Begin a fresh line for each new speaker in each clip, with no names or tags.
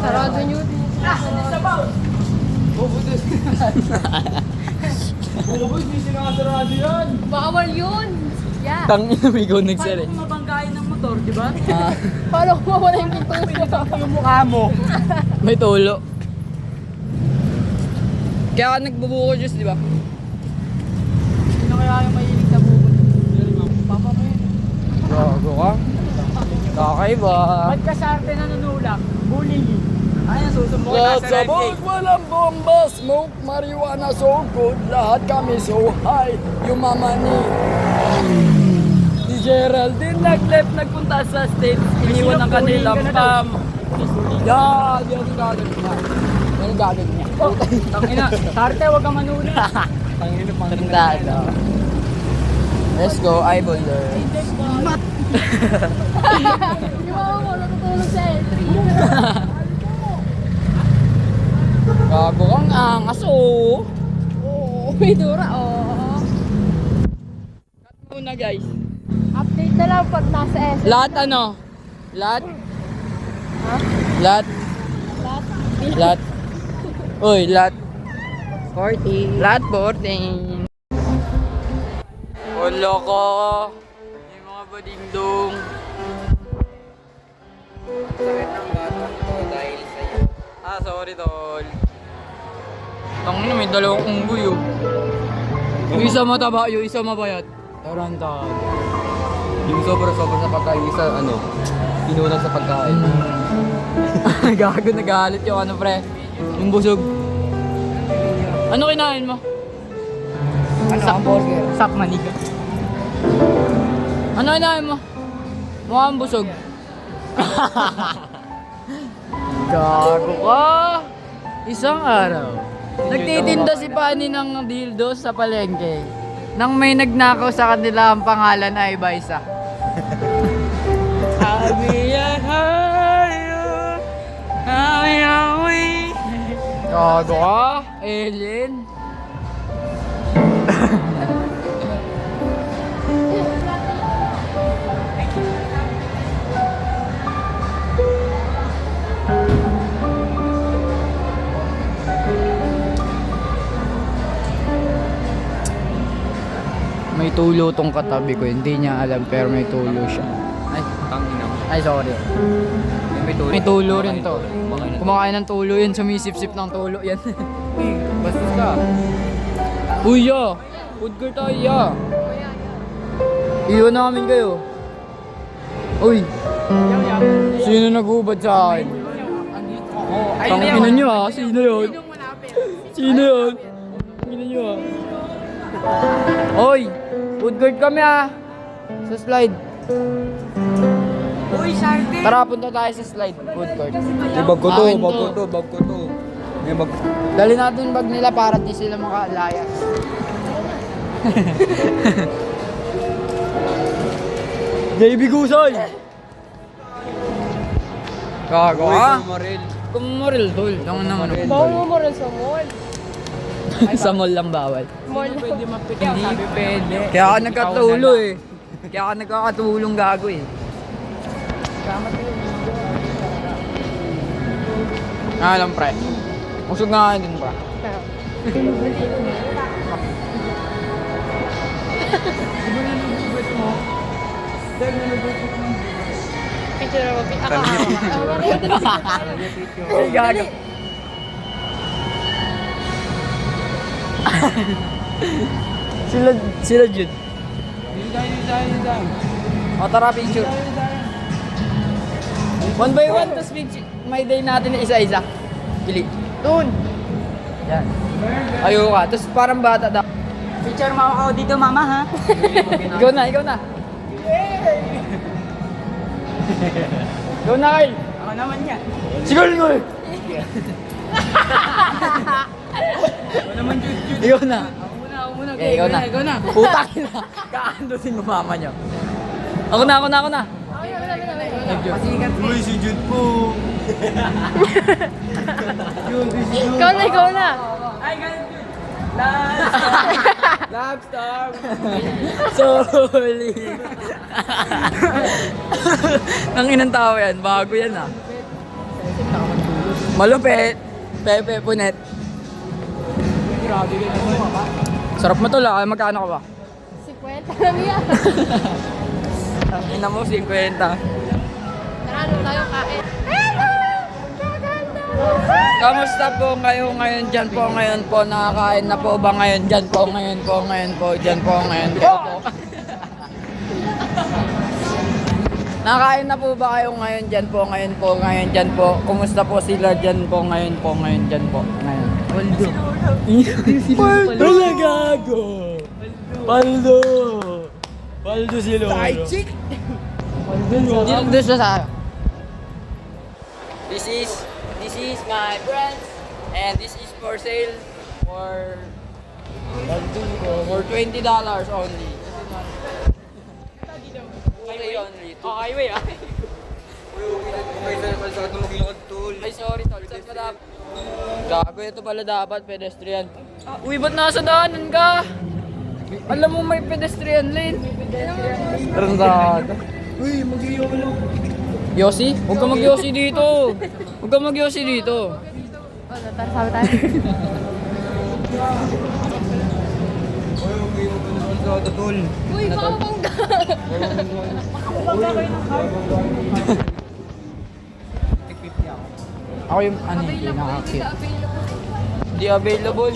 Sarado nyo.
Bubudus. Bubudus, hindi sinakasarado yan.
Bawal yun. Yeah.
Tangin na may ikaw nagsari.
Paano kung mabanggain ng motor, di ba?
Paano kung mawala yung pinto mo?
Yung mukha mo.
May tulo. Kaya ka nagbubuko juice, di ba?
Sino kaya yung mahilig sa bubud? Papa mo yun.
Gago ka. Kakaiba.
Ba't ka sa arte na nanulak? Bullying. Ay, nasusumbong ka
Lahat
sa
sa
red
bawat walang bomba, smoke, marijuana, so good. Lahat kami so high, yumamani. Si Geraldine nag-left, nagpunta sa States. Iniwan ang kanilang pam. Yan, yan ang gagawin niya. Yan ang gagawin niya.
Tangina, sa arte huwag kang manuli.
Tangina pang tandaan. Let's go, eyeballer.
Yung mama mo, natutulog sa entry.
Gago kang angas, oh.
Oo, may dura, oo.
Cut muna, guys.
Update na lang pag nasa SM.
Lahat ano? Lahat?
Ha?
Lahat?
Lahat.
Lahat? Uy, lahat.
40.
Lahat 14. Wala ka. Yung mga badingdong.
Sakit ng bata ko dahil sa'yo.
Ah, sorry, tol. Tangina, may dalawang unggoy, oh. Yung isa mataba, yung isa mabayat. Tarantado. Yung sobra-sobra sa pagkain, yung isa, ano, pinunan sa pagkain. Gago, nagalit yung ano, pre. Yung busog. Ano kinain mo?
Ano ang burger? Sak maniga.
Ano kinain mo? Mukhang busog. Gago ka! Isang araw, nagtitinda si Pani ng dildo sa palengke. Nang may nagnakaw sa kanila, ang pangalan ay Baisa. Gago ka, alien. May tulo tong katabi ko, hindi niya alam pero may tulo siya.
Ay, tangina.
Ay, sorry. May tulo rin to. Kumakain ng tulo yan, sumisip-sip ng tulo yan.
Bastos ka.
Uy, ya! Food court tayo, ya! Iwan namin kayo. Uy! Sino nag-ubad sa akin? Tangina nyo ha? Sino yun? Sino yun? Tangina nyo ha? Oy! Food court kami ha! Sa slide.
Uy, Sarte!
Tara, punta tayo sa slide. Food court.
Bag ko to,
Akin
bag ko to, bag ko to. May bag.
Dali natin yung bag nila para di sila makalayas. Davey Gusay! Gago ka?
Maril.
Kumuril, tol. Tangan naman.
Bawal mo rin sa mall.
Sa mall lang bawal.
Mall lang.
Pwede mapiti. Sabi pwede.
Kaya ka nagkatulo eh. Kaya ka nagkakatulong gago eh. Ah, alam pre. Usog nga din pre.
Picture ako.
Ay, gago. sila Jude. O tara picture. One by one, tapos may day natin na isa-isa. Pili. Doon. Yan. Ayaw ka. Tapos parang bata daw.
Picture mo ako dito, mama, ha?
Ikaw na, ikaw na. Ikaw na, Kyle.
Ako naman yan.
Sigol ko eh.
Ako naman, Jude.
Ikaw na.
Ako muna.
Eh, ikaw na.
Ikaw na.
Putak na. Kaandusin mo mama niyo. Ako na.
Pasikat mo. Uy, si Jude po.
Ikaw na.
Ay, ganun, Jude. Last Lobster.
Solid. Ang inang tao yan. Bago yan ah. Malupit. Pepe Punet.
Grabe ka naman pa.
Sarap mo tol ah. Magkano ka ba?
50 lang yan.
Ang ina mo, 50.
Tara, ano tayo kain?
Kamusta po kayo ngayon dyan po ngayon po? Nakakain na po ba ngayon dyan po ngayon po ngayon po dyan po ngayon po? Nakakain na po ba kayo ngayon dyan po ngayon po ngayon dyan po? Kumusta po sila dyan po ngayon po ngayon dyan po ngayon?
Paldo.
Wala gago! Paldo! Paldo si Lolo.
Side chick.
Dito siya sa This is my friends and this is for sale for $20 only. Okay only.
highway ah.
Ay sorry tol, saan ka dapat? Gago, ito pala dapat pedestrian. Uy, ba't nasa daanan ka? Alam mo may pedestrian lane. Randada.
Uy, mag-iwala.
Yossi? Huwag ka mag-Yossi dito. Huwag ka mag-Yossi dito.
Ano, tara, sabi tayo. Uy, baka mabangga.
Ako yung ano yung pinaka-cute. Hindi available.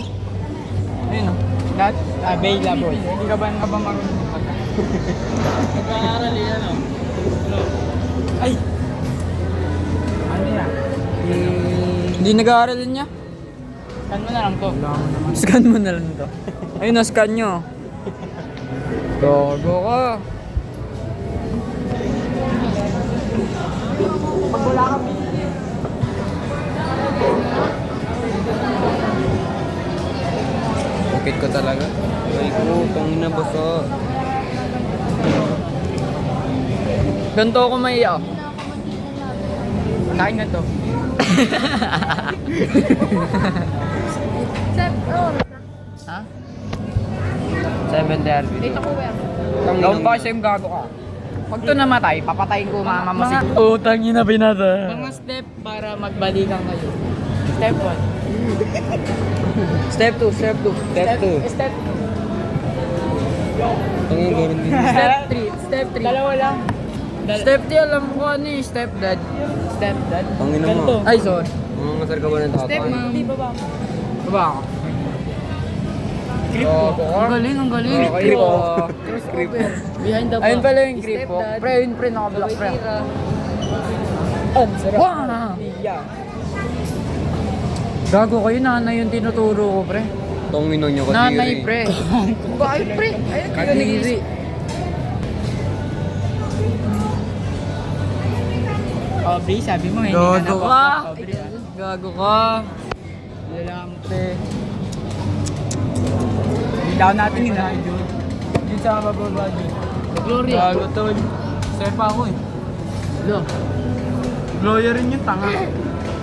Ayun o.
Not available. Hindi ka ba marunong mag- Nag-aaral yan o. Ay! Ano yan?
Hindi nag-aaralin niya.
Scan mo na lang to.
Scan mo na lang to. Ayun na, scan nyo. Gago ka.
Pag wala ka,
Bukit ko talaga. Ay ko, tangina basa. Ganto ako maiyak.
kain na to.
Ha? 7:30.
Dito ko, where?
Gawin pa kasi yung gago ka. Pag to namatay, papatayin ko mama mo si... Utang yun na binata.
Mga step para magbalikan kayo. Step 1.
Step 2, step 2. Step 2.
Step
Tangin gawin din.
Step 3. Step 3. Dalawa lang.
Step 3 alam ko ano eh, step dad.
Step dad.
Tangin na
Ganito.
mo. Ay, sorry. Mga ngasar ka ba ng tapay?
Step ma'am. Di ba ba?
Baba ako.
Grip ko.
Ang galing, ang galing. Okay po.
Script. Behind the back.
Ayun pala yung grip po. Pre, yun pre, nakablock pre.
Sarap.
Wow!
Iya.
Gago kayo, nanay yung tinuturo ko pre.
Tongino nyo kadiri.
Nanay pre. Bakit pre? Ayun kayo
Kadiri. Aubrey, sabi mo hindi ka na
Gago
po.
ka.
Aubrey, ah.
Gago ka.
Wala lang pre. Bilaw natin yun ha. Yun sa mababa dun.
Gloria.
Gago tol. Sepa ako eh.
Lo.
Gloria rin yung tanga.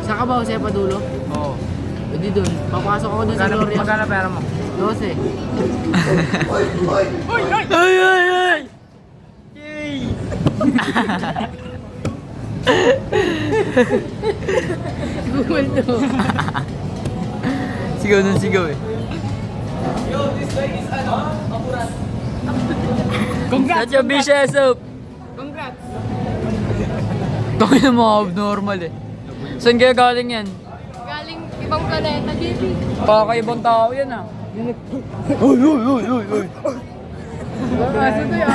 Saan ka ba? Sa dulo?
Oo.
Pwede dun. Papasok ako dun sa Gloria.
Magkano pera mo?
12.
Uy! Uy!
Ay, ay, ay!
Yay!
Google to. Sigaw ng sigaw eh.
Congrats!
That's your vicious soup.
Congrats!
Tayo na mga abnormal eh. Saan kaya galing yan?
Galing ibang planeta, JP.
Kakaibang tao yan ah. Uy, uy, uy, uy, uy.
Kaso to yan.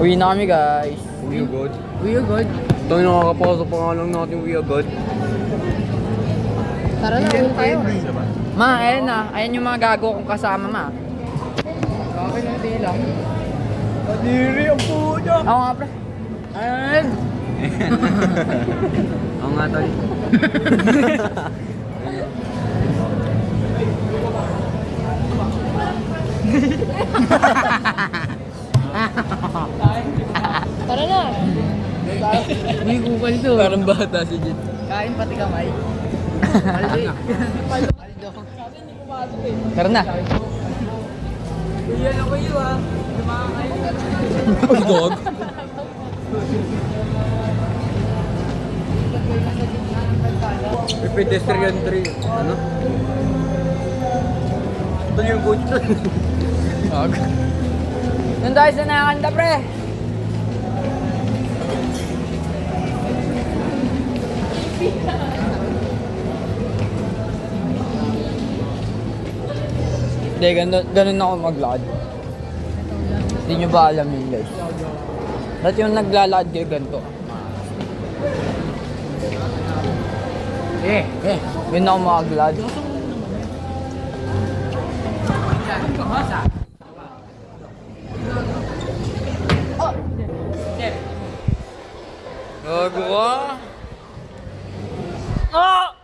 Uwi na kami guys.
We are good.
We are good.
Ito yung nakakapasok pa nga lang natin we are good.
Tara na, uwi tayo.
Ma, ayan na. Ayan yung mga gago kong kasama ma.
Bakit lang di lang? Kadiri ang punya!
Ako nga pre.
Ayan!
Oo nga tol.
Tara na.
Hindi kupal to. Parang bata si Jet.
Kain pati kamay.
Tara na.
Yan ako yun ah. Lumakay.
Dog.
May pedestrian tree. Ano? Ito yung coach to.
Nandun tayo sa nakakanta, pre. Hindi, ganun ako maglakad. Hindi nyo ba alam yun, guys? Dati yung naglalakad kayo ganito. Ganun ako makaglakad. Gago ka? Ah!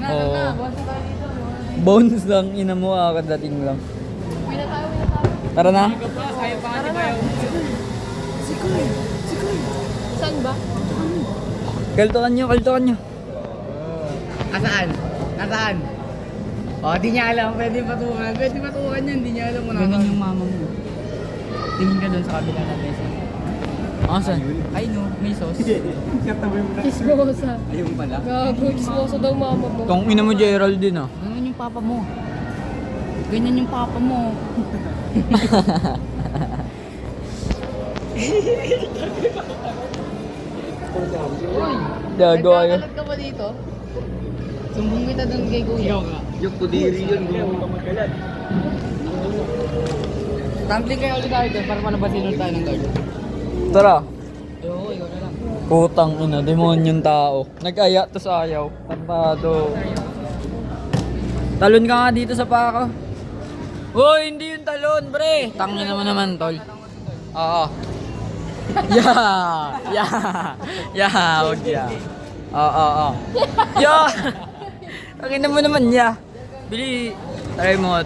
Oh. Bones lang, ina mo kadating lang.
Uwi na tayo, uwi na tayo.
Tara na.
Saan ba?
Kaltukan nyo, kaltukan nyo.
Asaan? Nasaan? O, di niya alam. Pwede patukan. Pwede patukan yan. Di niya alam mo na.
Ganun yung mama mo. Tingin ka doon sa kabila ng mesa. Asan? Ay no, may sauce.
Chismosa.
Ayun pala.
Gago, chismosa daw mama mo.
Tong ina mo Geraldine ah.
Ganyan yung papa mo. Ganyan yung papa mo.
Gago kayo.
Nagkakalat ka ba dito? Sumbong kita doon kay Kuya.
Yung kudiri yun.
Tumbling kayo ulit tayo doon para malabasin ulit tayo ng guard.
Tara.
Oo, ikaw na lang.
Putang ina, demonyong tao. Nag-aya to sa ayaw. Tampado. Talon ka nga dito sa pako. Hoy, hindi yung talon, bre. Tangin naman, tol. Oo. Wag ya. Oo. Yeah. Tangin mo naman ya. Bili. Try mo.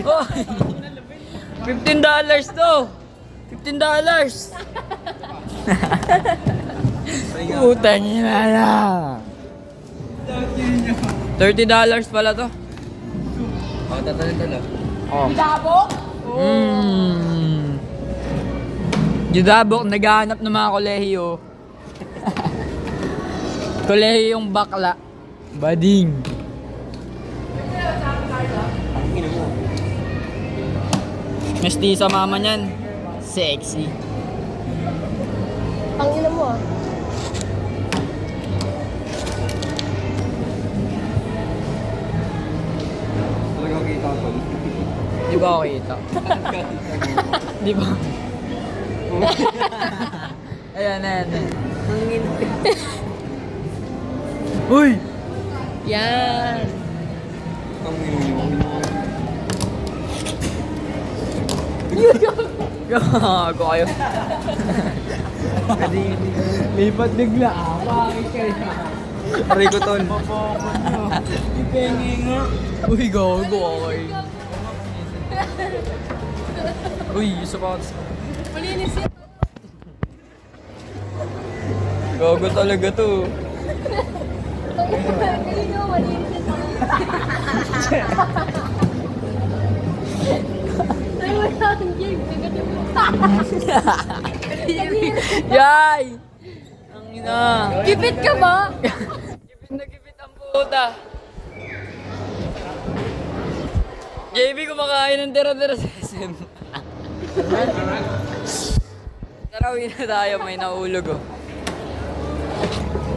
Hoy. $15 to. $15. Utang ina na. $30 pala to.
Oh, tatalo.
Oh. Judabok, naghahanap ng mga kolehiyo. Kolehiyong bakla. Bading. Mestiza mama niyan. Sexy.
Ang ina mo ah.
Talaga kita ko.
Di ba ako kita? Di ba? Ayan. Uy!
Yan.
Ang ino.
Gago kayo. Lipat bigla. Bakit kayo?
Aray ko tol.
Ipengi nga. Uy, gago okay. Uy, isa pa.
Malinis yan.
Gago talaga to.
Galing mo, malinis yan. Ay, wala kang gig.
Yay! Ang ina.
Kipit ka ba?
Gipit na gipit ang puta. JB kumakain ng tira-tira sa SM. Tara, uwi na tayo. May naulog oh.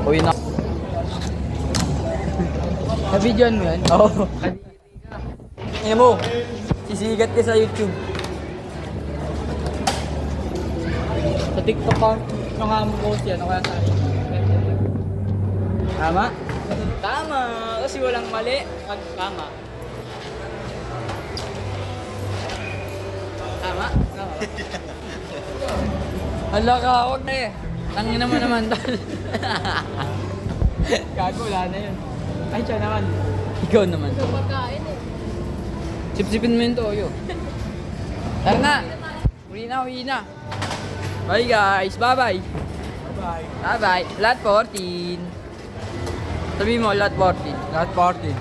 Uwi na.
Nabidyoan mo yan?
Oo. Ina mo, sisigat ka sa YouTube.
Sa TikTok ka, nung mo post yan, o kaya sa akin.
Tama? Tama, kasi walang mali.
Tama.
Tama? Hala ka, huwag na eh. Tangin naman tol.
Gago, wala na yun. Ay, siya naman.
Ikaw naman.
Ito pagkain eh.
Sip-sipin mo yung toyo. Tara na. Uwi na. Bye guys. Bye-bye.
Bye-bye.
Bye-bye. Lot 14. Sabi mo, lot 14.
Lahat party.